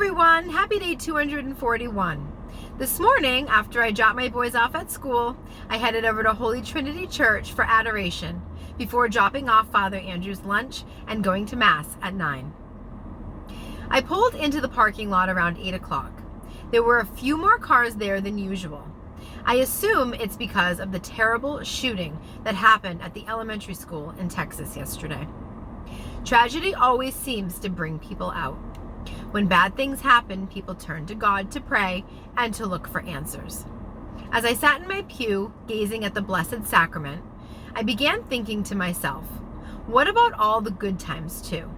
everyone, happy day 241. This morning, after I dropped my boys off at school, I headed over to Holy Trinity Church for adoration before dropping off Father Andrew's lunch and going to Mass at 9. I pulled into the parking lot around 8 o'clock. There were a few more cars there than usual. I assume it's because of the terrible shooting that happened at the elementary school in Texas yesterday. Tragedy always seems to bring people out. When bad things happen, people turn to God to pray and to look for answers. As I sat in my pew, gazing at the Blessed Sacrament, I began thinking to myself, what about all the good times too?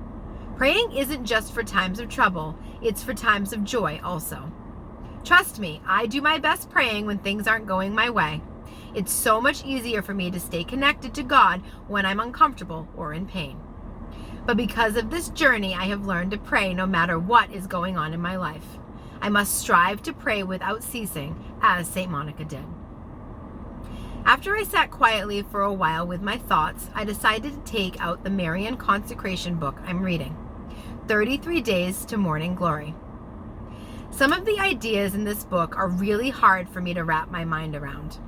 Praying isn't just for times of trouble, it's for times of joy also. Trust me, I do my best praying when things aren't going my way. It's so much easier for me to stay connected to God when I'm uncomfortable or in pain. But because of this journey, I have learned to pray no matter what is going on in my life. I must strive to pray without ceasing, as St. Monica did. After I sat quietly for a while with my thoughts, I decided to take out the Marian consecration book I'm reading, 33 Days to Morning Glory. Some of the ideas in this book are really hard for me to wrap my mind around.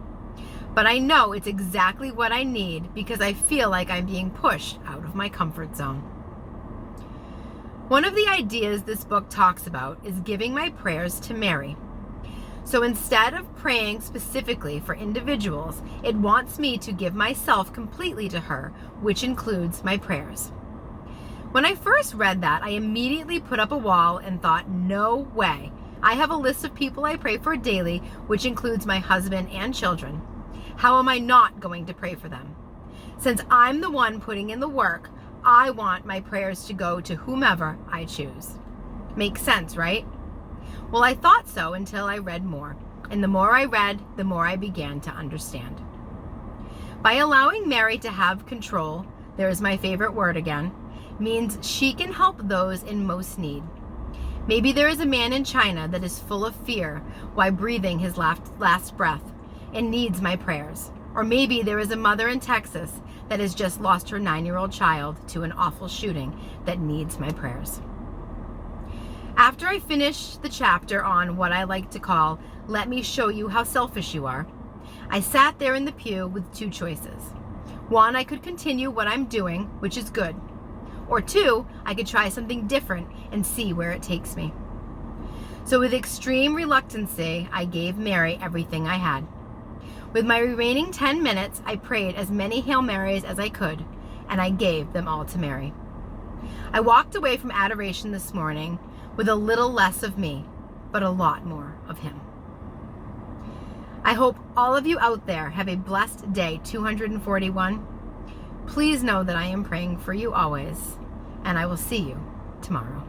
But I know it's exactly what I need because I feel like I'm being pushed out of my comfort zone. One of the ideas this book talks about is giving my prayers to Mary. So instead of praying specifically for individuals, it wants me to give myself completely to her, which includes my prayers. When I first read that, I immediately put up a wall and thought, no way. I have a list of people I pray for daily, which includes my husband and children. How am I not going to pray for them? Since I'm the one putting in the work, I want my prayers to go to whomever I choose. Makes sense, right? Well, I thought so until I read more. And the more I read, the more I began to understand. By allowing Mary to have control, there's my favorite word again, means she can help those in most need. Maybe there is a man in China that is full of fear while breathing his last breath and needs my prayers. Or maybe there is a mother in Texas that has just lost her 9-year-old child to an awful shooting that needs my prayers. After I finished the chapter on what I like to call, let me show you how selfish you are, I sat there in the pew with two choices. One, I could continue what I'm doing, which is good. Or two, I could try something different and see where it takes me. So with extreme reluctancy, I gave Mary everything I had. With my remaining 10 minutes, I prayed as many Hail Marys as I could, and I gave them all to Mary. I walked away from adoration this morning with a little less of me, but a lot more of him. I hope all of you out there have a blessed day 241. Please know that I am praying for you always, and I will see you tomorrow.